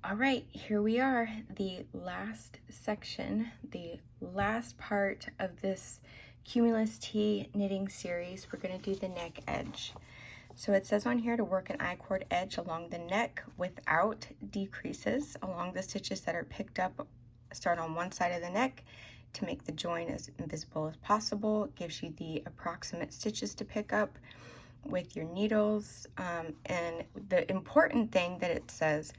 All right, here we are, the last section, the last part of this Cumulus Tee knitting series. We're going to do the neck edge. So it says on here to work an I-cord edge along the neck without decreases along the stitches that are picked up. Start on one side of the neck to make the join as invisible as possible. It gives you the approximate stitches to pick up with your needles. And the important thing that it says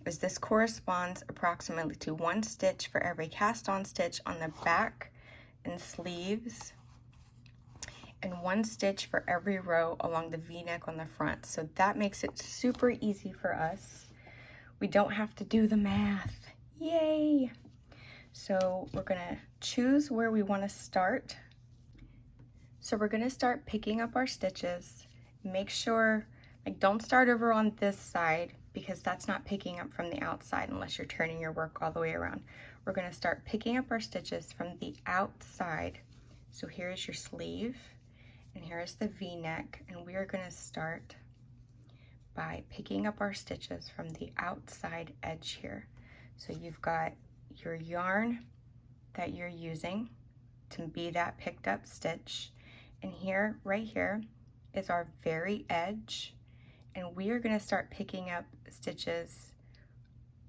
is this corresponds approximately to 1 stitch for every cast on stitch on the back and sleeves, and 1 stitch for every row along the V-neck on the front. So that makes it super easy for us. We don't have to do the math. Yay! So we're gonna choose where we want to start. So we're gonna start picking up our stitches. Make sure, like, don't start over on this side because that's not picking up from the outside unless you're turning your work all the way around. We're gonna start picking up our stitches from the outside. So here's your sleeve and here's the V-neck, and we are gonna start by picking up our stitches from the outside edge here. So you've got your yarn that you're using to be that picked up stitch, and here, right here, is our very edge, and we are going to start picking up stitches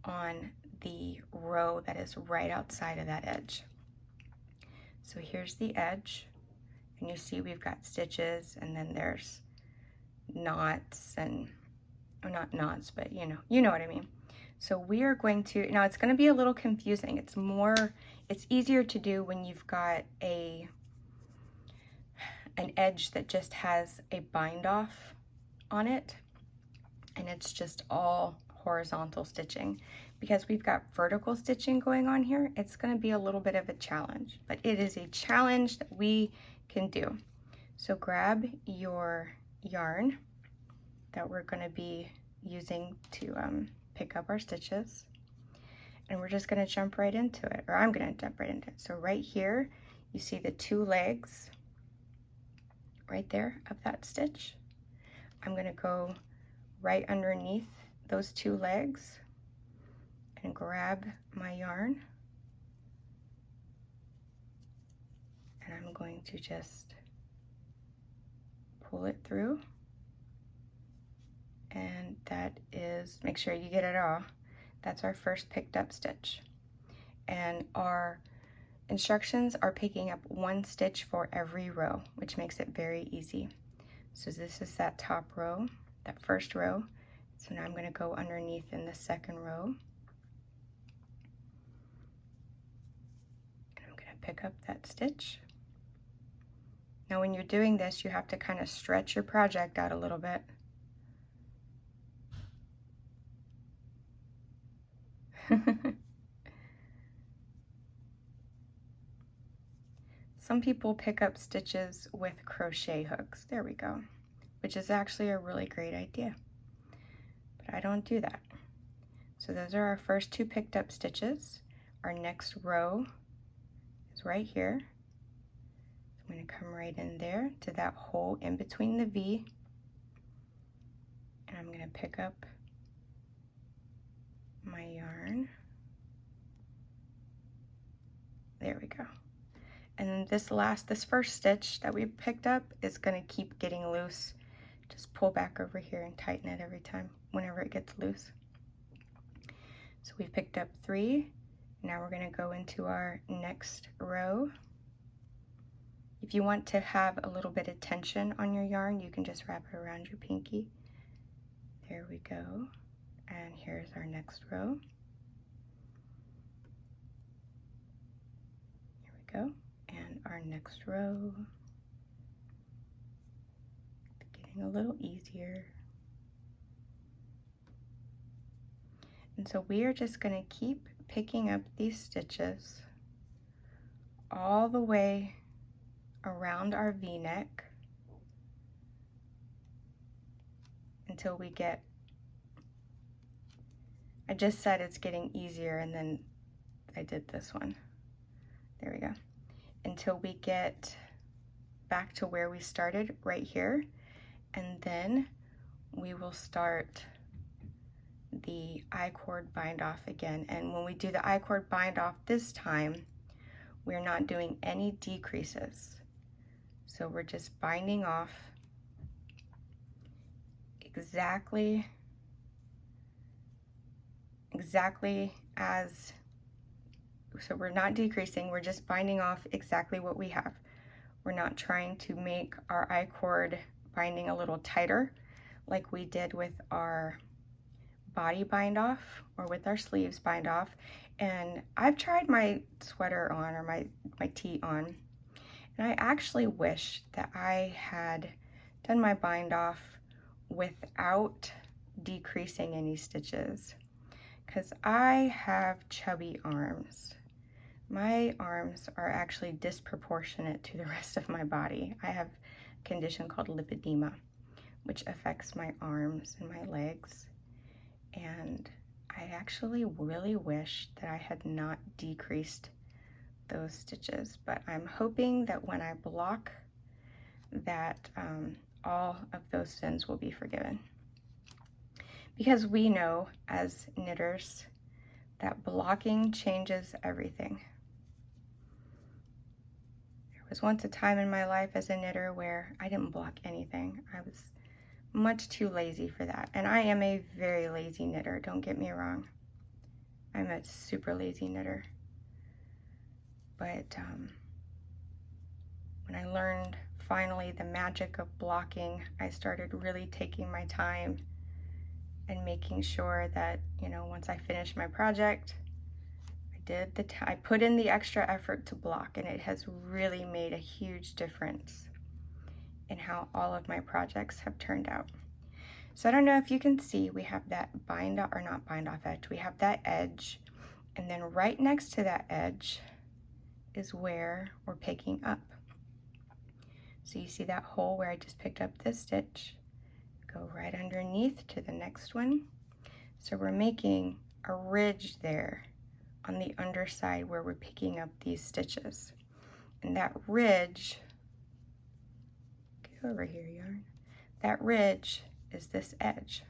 on the row that is right outside of that edge. So here's the edge, and you see we've got stitches, and then there's knots, and or not knots, but you know what I mean. So we are going to, now it's going to be a little confusing. It's easier to do when you've got an edge that just has a bind off on it, and it's just all horizontal stitching. Because we've got vertical stitching going on here, it's going to be a little bit of a challenge, but it is a challenge that we can do. So grab your yarn that we're going to be using to pick up our stitches, and we're just going to jump right into it, or I'm going to jump right into it. So right here you see the 2 legs right there of that stitch. I'm going to go right underneath those 2 legs and grab my yarn, and I'm going to just pull it through, and that is, make sure you get it all. That's our first picked up stitch, and our instructions are picking up 1 stitch for every row, which makes it very easy. So this is that top row, that first row. So now I'm going to go underneath in the second row, and I'm going to pick up that stitch. Now when you're doing this, you have to kind of stretch your project out a little bit. Some people pick up stitches with crochet hooks. There we go. Which is actually a really great idea. But I don't do that. So those are our first 2 picked up stitches. Our next row is right here. I'm going to come right in there to that hole in between the V, and I'm going to pick up my yarn. There we go. And then this first stitch that we picked up is going to keep getting loose. Just pull back over here and tighten it every time whenever it gets loose. So we've picked up 3. Now we're going to go into our next row. If you want to have a little bit of tension on your yarn, you can just wrap it around your pinky. There we go. And here's our next row. Here we go. And our next row. Getting a little easier. And so we are just going to keep picking up these stitches all the way around our V-neck until we get, I just said it's getting easier and then I did this one. There we go. Until we get back to where we started right here, and then we will start the I-cord bind off again. And when we do the I-cord bind off this time, we're not doing any decreases. So we're just binding off exactly as, so we're not decreasing, we're just binding off exactly what we have. We're not trying to make our I-cord binding a little tighter like we did with our body bind off or with our sleeves bind off. And I've tried my sweater on, or my tee on, and I actually wish that I had done my bind off without decreasing any stitches, because I have chubby arms. My arms are actually disproportionate to the rest of my body. I have a condition called lipedema, which affects my arms and my legs. And I actually really wish that I had not decreased those stitches, but I'm hoping that when I block that all of those sins will be forgiven. Because we know as knitters that blocking changes everything. There was once a time in my life as a knitter where I didn't block anything. I was much too lazy for that. And I am a very lazy knitter, don't get me wrong. I'm a super lazy knitter. But when I learned finally the magic of blocking, I started really taking my time and making sure that, you know, once I finished my project, I put in the extra effort to block, and it has really made a huge difference in how all of my projects have turned out. So I don't know if you can see, we have that bind off, or not bind off edge, we have that edge, and then right next to that edge is where we're picking up. So you see that hole where I just picked up this stitch, go right underneath to the next one. So we're making a ridge there on the underside where we're picking up these stitches. And that ridge, get over here, yarn, that ridge is this edge.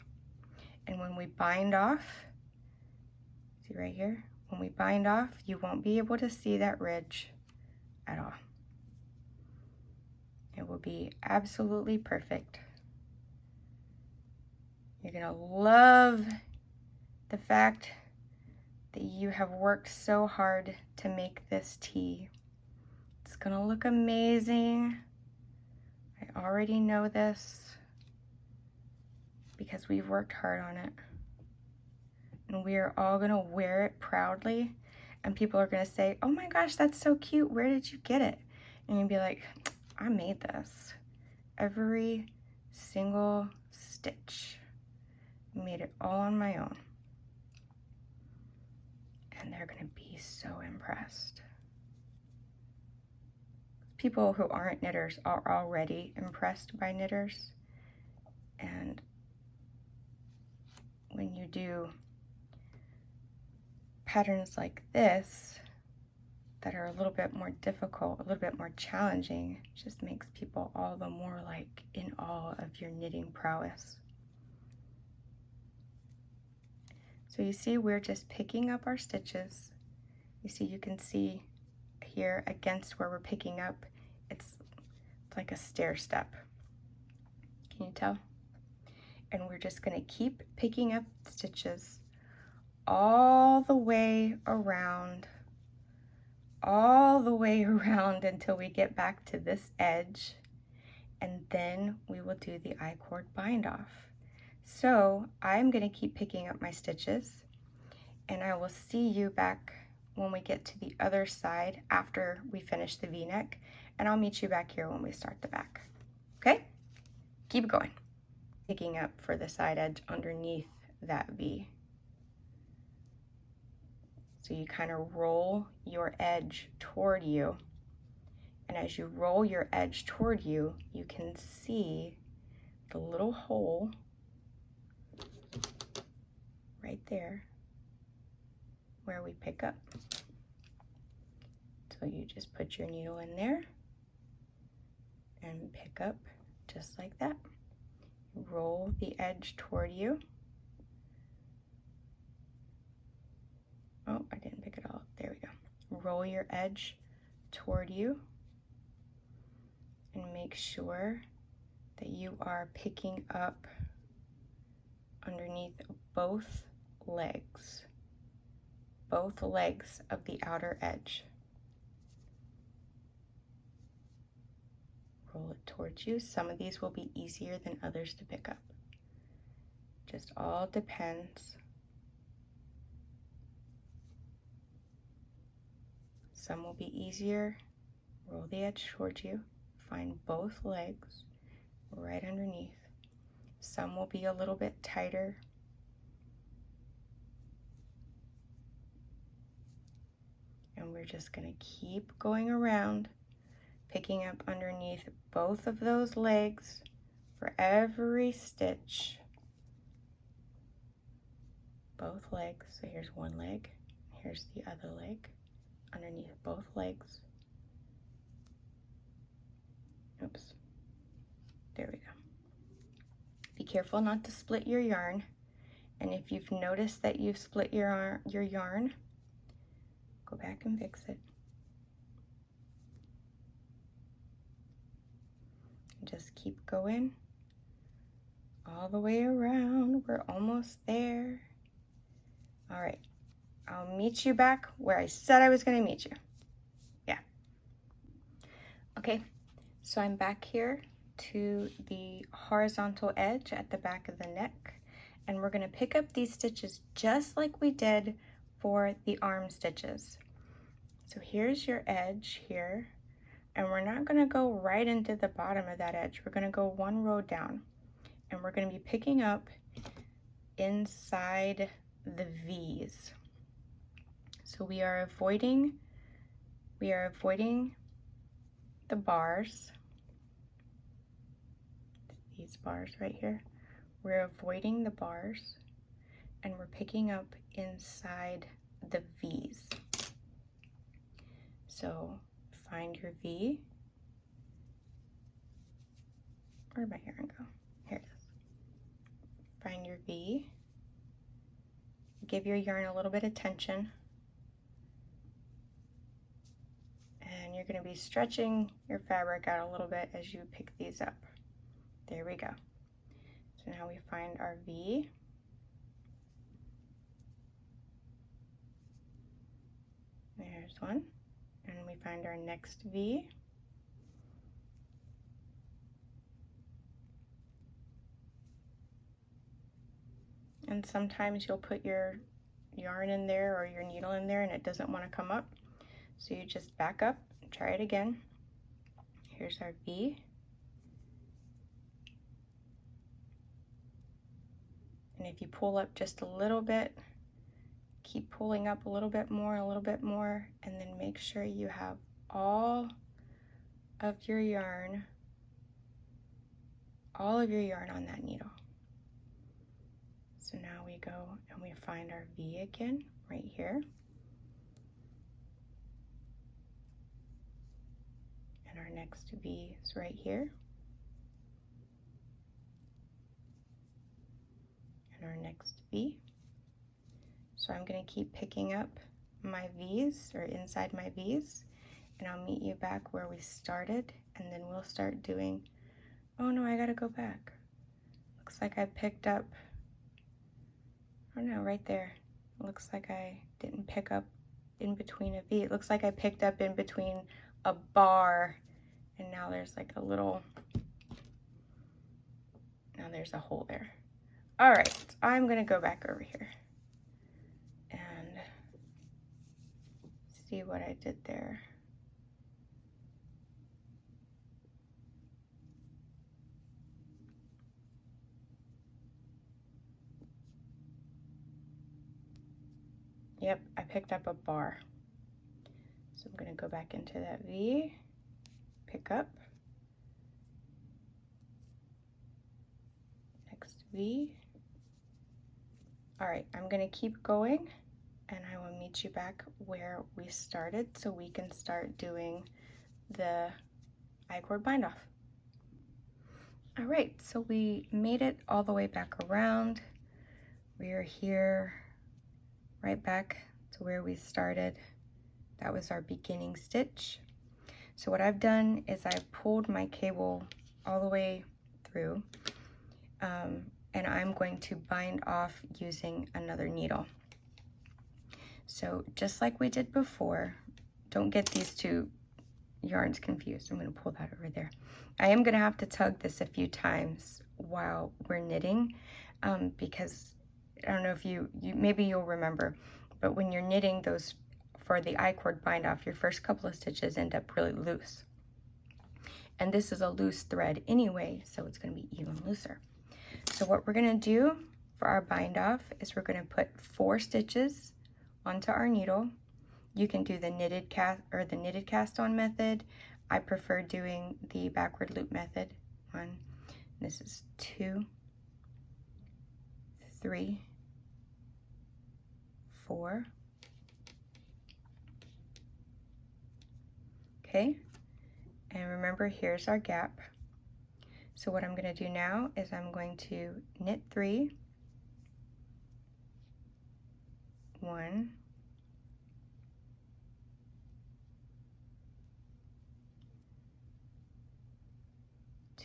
And when we bind off, see right here, when we bind off, you won't be able to see that ridge at all. It will be absolutely perfect. You're gonna love the fact that you have worked so hard to make this tee. It's gonna look amazing. I already know this because we've worked hard on it. And we are all gonna wear it proudly, and people are gonna say, oh my gosh, that's so cute, where did you get it? And you'll be like, I made this. Every single stitch. I made it all on my own. And they're gonna be so impressed. People who aren't knitters are already impressed by knitters. And when you do patterns like this that are a little bit more difficult, a little bit more challenging, it just makes people all the more like in awe of your knitting prowess. So you see, we're just picking up our stitches. You see, you can see here against where we're picking up, it's like a stair step. Can you tell? And we're just gonna keep picking up stitches all the way around until we get back to this edge, and then we will do the I-cord bind off. So I'm going to keep picking up my stitches, and I will see you back when we get to the other side after we finish the V-neck, and I'll meet you back here when we start the back. Okay? Keep going. Picking up for the side edge underneath that V. So you kind of roll your edge toward you, and as you roll your edge toward you, you can see the little hole right there where we pick up. So you just put your needle in there and pick up just like that. Roll the edge toward you, roll your edge toward you and make sure that you are picking up underneath both legs of the outer edge. Roll it towards you. Some of these will be easier than others to pick up. Just all depends. Some will be easier. Roll the edge towards you. Find both legs right underneath. Some will be a little bit tighter. And we're just going to keep going around, picking up underneath both of those legs for every stitch. Both legs. So here's one leg, here's the other leg, underneath both legs. Oops. There we go. Be careful not to split your yarn. And if you've noticed that you've split your yarn, go back and fix it. Just keep going all the way around. We're almost there. All right, I'll meet you back where I said I was going to meet you. Yeah. Okay, so I'm back here to the horizontal edge at the back of the neck, and we're going to pick up these stitches just like we did for the arm stitches. So here's your edge here, and we're not going to go right into the bottom of that edge. We're going to go one row down, and we're going to be picking up inside the V's. So we are avoiding the bars, these bars right here. We're avoiding the bars, and we're picking up inside the V's. So find your V. Where'd my yarn go? Here it is. Find your V. Give your yarn a little bit of tension. And you're going to be stretching your fabric out a little bit as you pick these up. There we go. So now we find our V. There's one. And we find our next V. And sometimes you'll put your yarn in there or your needle in there and it doesn't want to come up. So you just back up and try it again. Here's our V. And if you pull up just a little bit, keep pulling up a little bit more, and then make sure you have all of your yarn on that needle. So now we go and we find our V again right here. And our next V is right here. And our next V. So I'm going to keep picking up my V's or inside my V's, and I'll meet you back where we started, and then we'll start doing, oh no, I gotta go back. Looks like I picked up, oh no, right there. Looks like I didn't pick up in between a V. It looks like I picked up in between a bar, and now there's like a little, now there's a hole there. All right, I'm gonna go back over here and see what I did there. Yep, I picked up a bar. So I'm going to go back into that V, pick up, next V. All right, I'm going to keep going and I will meet you back where we started so we can start doing the I-cord bind off. All right, so we made it all the way back around. We are here right back to where we started That was our beginning stitch. So what I've done is I've pulled my cable all the way through, and I'm going to bind off using another needle. So just like we did before, don't get these two yarns confused. I'm going to pull that over there. I am going to have to tug this a few times while we're knitting, because I don't know if you maybe you'll remember, but when you're knitting those for the I-cord bind off, your first couple of stitches end up really loose. And this is a loose thread anyway, so it's going to be even looser. So what we're going to do for our bind off is we're going to put 4 stitches onto our needle. You can do the knitted cast on method. I prefer doing the backward loop method. 1, this is 2, 3, 4. Okay, and remember, here's our gap. So what I'm going to do now is I'm going to knit 3, 1,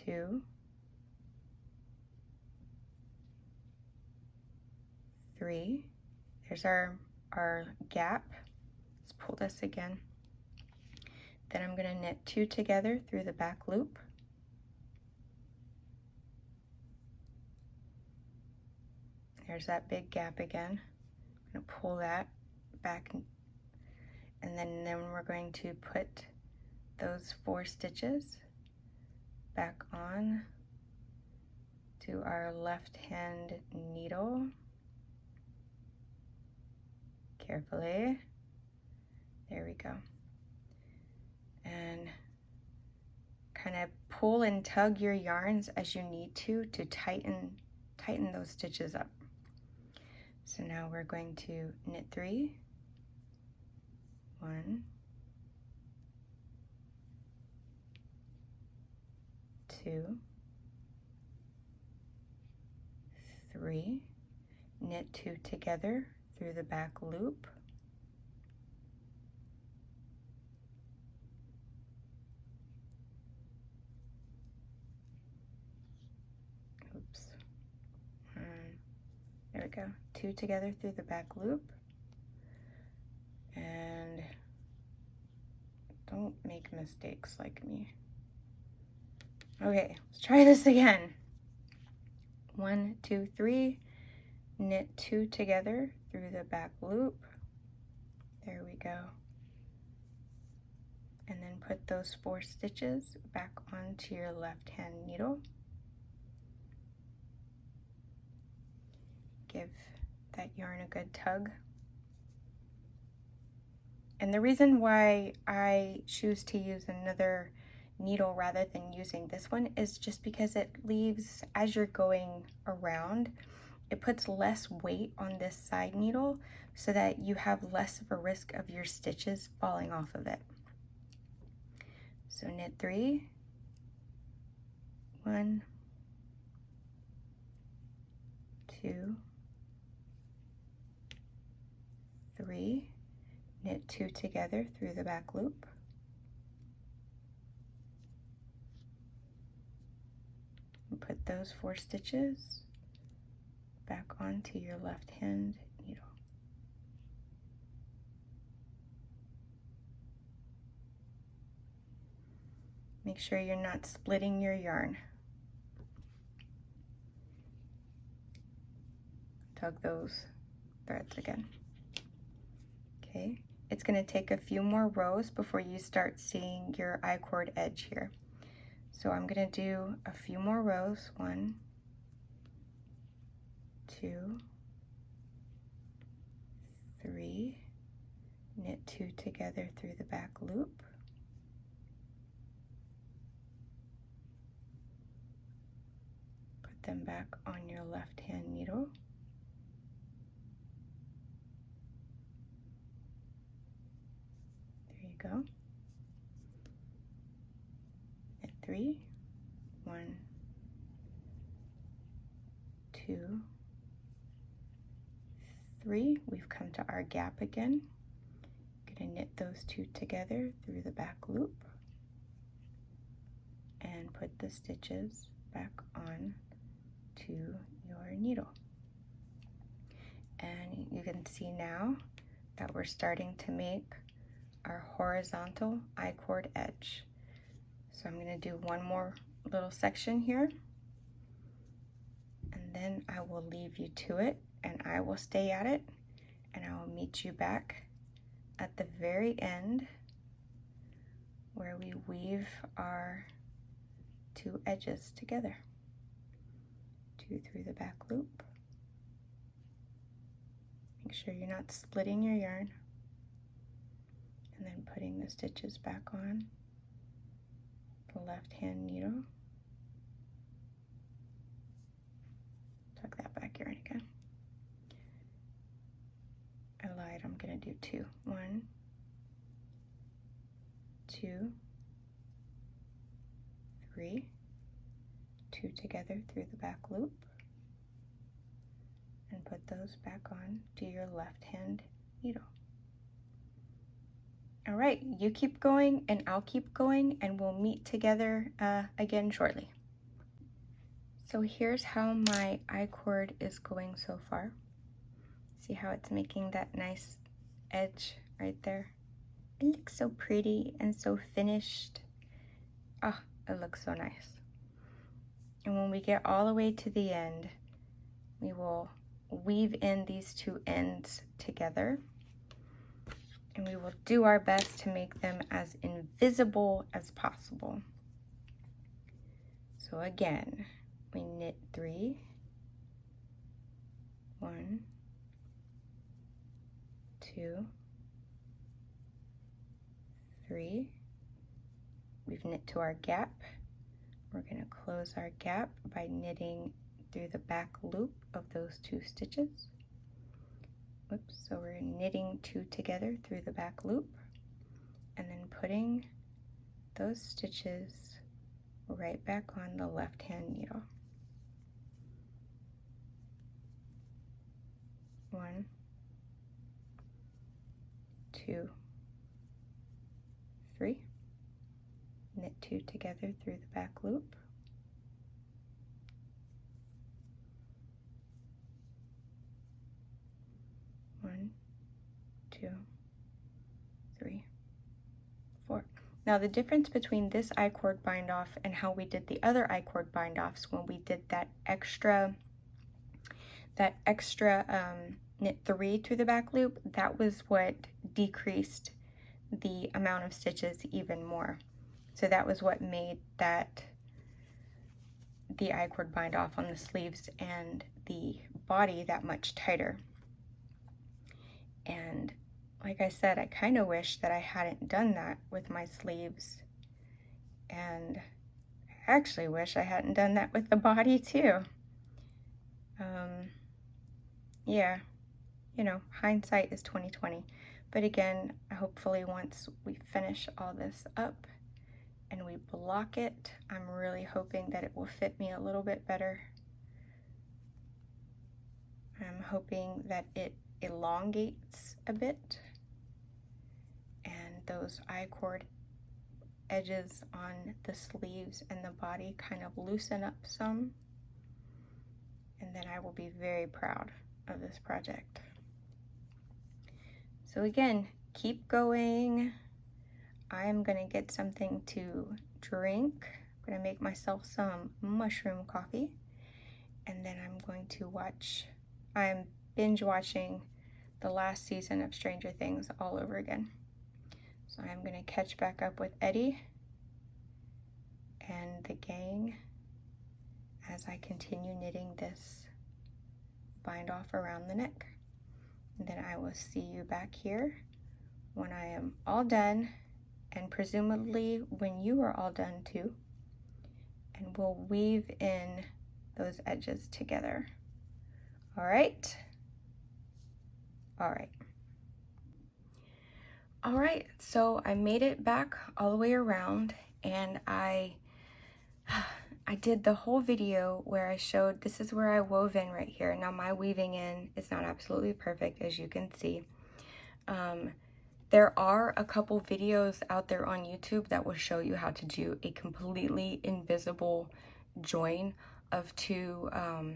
2, 3. There's our gap. Let's pull this again. Then I'm going to knit 2 together through the back loop. There's that big gap again. I'm going to pull that back, and then we're going to put those 4 stitches back on to our left hand needle. Carefully. There we go. And kind of pull and tug your yarns as you need to tighten those stitches up. So now we're going to knit 3, 1, 2, 3, knit 2 together through the back loop. Oops. There we go. 2 together through the back loop. And don't make mistakes like me. Okay, let's try this again. 1, 2, 3, knit 2 together through the back loop. There we go. And then put those 4 stitches back onto your left hand needle. Give that yarn a good tug. And the reason why I choose to use another needle rather than using this one is just because it leaves, as you're going around, it puts less weight on this side needle so that you have less of a risk of your stitches falling off of it. So knit 3, 1, 2, 3, knit 2 together through the back loop. And put those 4 stitches back onto your left hand needle. Make sure you're not splitting your yarn. Tug those threads again. Okay, it's going to take a few more rows before you start seeing your I-cord edge here. So I'm going to do a few more rows. 1, 2, 3, knit 2 together through the back loop. Put them back on your left hand needle. There you go. Knit 3, 1, 2, 3. We've come to our gap again. You going to knit those two together through the back loop and put the stitches back on to your needle. And you can see now that we're starting to make our horizontal I-cord edge. So I'm going to do one more little section here, and then I will leave you to it, and I will stay at it, and I will meet you back at the very end where we weave our two edges together. Two through the back loop. Make sure you're not splitting your yarn, and then putting the stitches back on the left hand needle. Tuck that back yarn again. I lied, I'm going to do two. 1, 2, 3, 2 together through the back loop, and put those back on to your left hand needle. All right, you keep going and I'll keep going, and we'll meet together again shortly. So here's how my I-cord is going so far. See how it's making that nice edge right there? It looks so pretty and so finished. Ah, it looks so nice. And when we get all the way to the end, we will weave in these two ends together, and we will do our best to make them as invisible as possible. So again, we knit 3, 1, 2, 3. We've knit to our gap. We're going to close our gap by knitting through the back loop of those two stitches. Whoops, so we're knitting 2 together through the back loop, and then putting those stitches right back on the left hand needle. 1, 2, 3. Knit 2 together through the back loop. 1, 2, 3, 4. Now the difference between this I-cord bind off and how we did the other I-cord bind offs, when we did that extra knit 3 through the back loop, that was what decreased the amount of stitches even more. So that was what made the I-cord bind off on the sleeves and the body that much tighter. And like I said, I kind of wish that I hadn't done that with my sleeves, and I actually wish I hadn't done that with the body too. Yeah, you know, hindsight is 20/20. But again, hopefully once we finish all this up and we block it, I'm really hoping that it will fit me a little bit better. I'm hoping that it elongates a bit, and those I-cord edges on the sleeves and the body kind of loosen up some, and then I will be very proud of this project. So again, keep going. I'm gonna get something to drink. I'm gonna make myself some mushroom coffee, and then I'm going to I'm binge watching the last season of Stranger Things all over again. So I'm gonna catch back up with Eddie and the gang as I continue knitting this bind off around the neck. And then I will see you back here when I am all done, and presumably when you are all done too, and we'll weave in those edges together. All right? All right. All right, so I made it back all the way around, and I did the whole video where I showed, this is where I wove in right here. Now my weaving in is not absolutely perfect, as you can see. There are a couple videos out there on YouTube that will show you how to do a completely invisible join of two of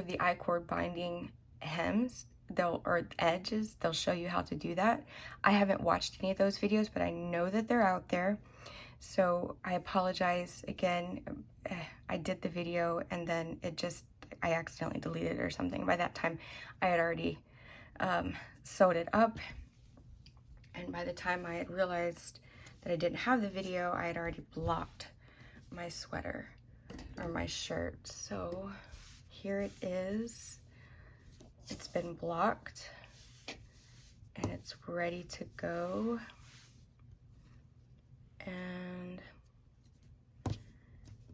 the I-cord binding hems, or edges. They'll show you how to do that. I haven't watched any of those videos, but I know that they're out there. So I apologize again. I did the video and then I accidentally deleted it or something. By that time, I had already sewed it up. And by the time I had realized that I didn't have the video, I had already blocked my sweater or my shirt. So here it is. It's been blocked and it's ready to go. And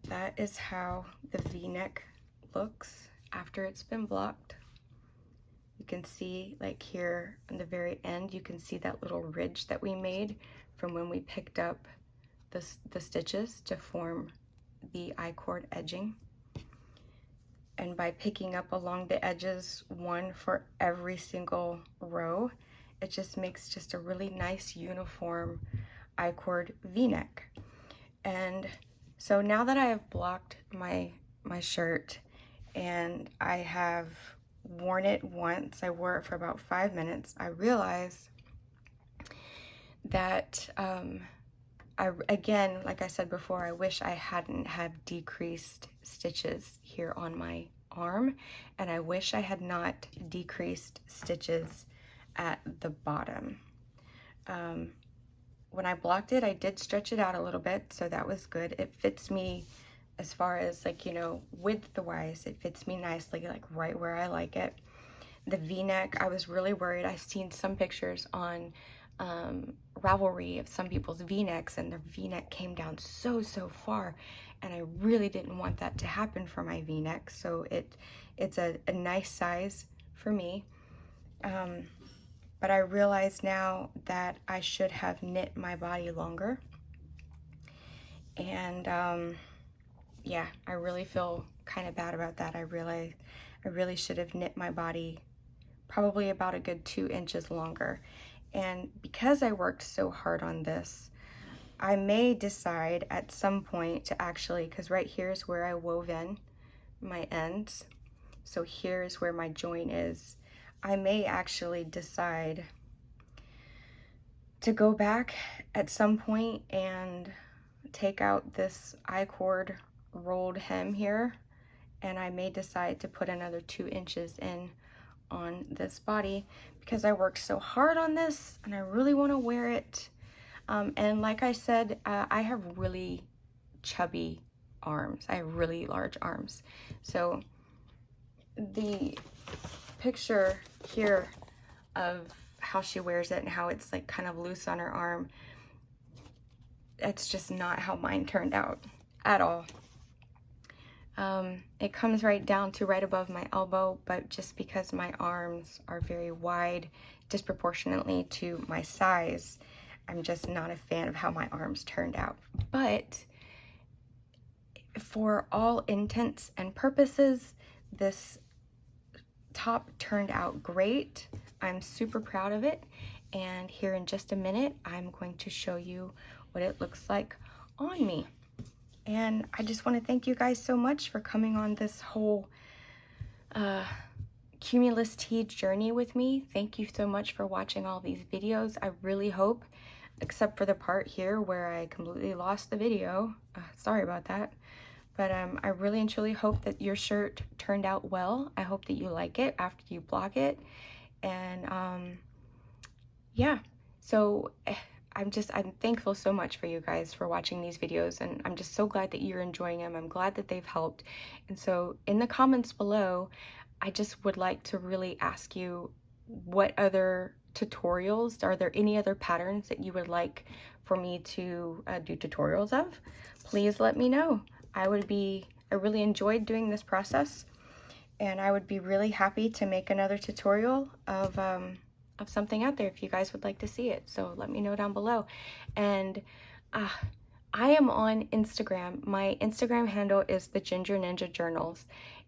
that is how the V-neck looks after it's been blocked. You can see, like here on the very end, you can see that little ridge that we made from when we picked up the stitches to form the I-cord edging. And by picking up along the edges, one for every single row, it just makes just a really nice uniform I-cord V-neck. And so now that I have blocked my shirt and I have worn it once, I wore it for about 5 minutes, I realized that again, like I said before, I wish I hadn't had decreased stitches here on my arm, and I wish I had not decreased stitches at the bottom. When I blocked it, I did stretch it out a little bit, so that was good. It fits me as far as, like, you know, width-wise, it fits me nicely, like right where I like it. The V-neck, I was really worried. I've seen some pictures on Ravelry of some people's V-necks, and their V-neck came down so far, and I really didn't want that to happen for my V-neck, so it's a nice size for me. But I realize now that I should have knit my body longer. And yeah, I really feel kind of bad about that. I really should have knit my body probably about a good 2 inches longer. And because I worked so hard on this, I may decide at some point to actually, because right here is where I wove in my ends. So here's where my join is. I may actually decide to go back at some point and take out this I-cord rolled hem here, and I may decide to put another 2 inches in on this body because I worked so hard on this and I really want to wear it. And like I said, I have really chubby arms. I have really large arms. So the picture here of how she wears it and how it's like kind of loose on her arm, it's just not how mine turned out at all. It comes right down to right above my elbow, but just because my arms are very wide disproportionately to my size, I'm just not a fan of how my arms turned out. But for all intents and purposes, this top turned out great. I'm super proud of it, and here in just a minute I'm going to show you what it looks like on me. And I just want to thank you guys so much for coming on this whole Cumulus Tee journey with me. Thank you so much for watching all these videos. I really hope, except for the part here where I completely lost the video, sorry about that, but I really and truly hope that your shirt turned out well. I hope that you like it after you block it. And yeah, so I'm thankful so much for you guys for watching these videos, and I'm just so glad that you're enjoying them. I'm glad that they've helped. And so in the comments below, I just would like to really ask you, what other tutorials, are there any other patterns that you would like for me to do tutorials of? Please let me know. I really enjoyed doing this process, and I would be really happy to make another tutorial of something out there if you guys would like to see it. So let me know down below. And I am on Instagram. My Instagram handle is the Ginger Ninja Journals,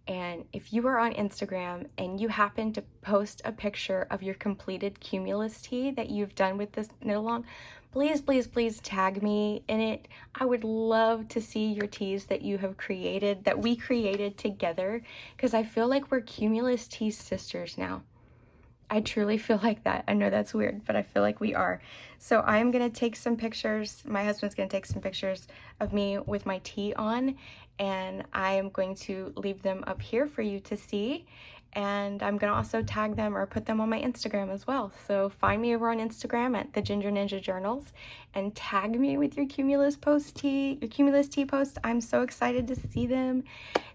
And if you are on Instagram and you happen to post a picture of your completed Cumulus Tee that you've done with this knit along, please, please, please tag me in it. I would love to see your tees that you have created, that we created together, because I feel like we're Cumulus Tee sisters now. I truly feel like that. I know that's weird, but I feel like we are. So I'm gonna take some pictures. My husband's gonna take some pictures of me with my tee on, and I am going to leave them up here for you to see. And I'm gonna also tag them or put them on my Instagram as well. So find me over on Instagram at the Ginger Ninja Journals and tag me with your Cumulus Tee post. I'm so excited to see them.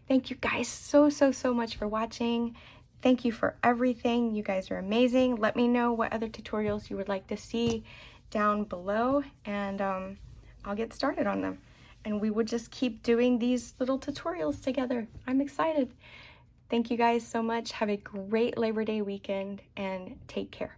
Thank you guys so much for watching. Thank you for everything. You guys are amazing. Let me know what other tutorials you would like to see down below, and I'll get started on them. And we would just keep doing these little tutorials together. I'm excited. Thank you guys so much. Have a great Labor Day weekend and take care.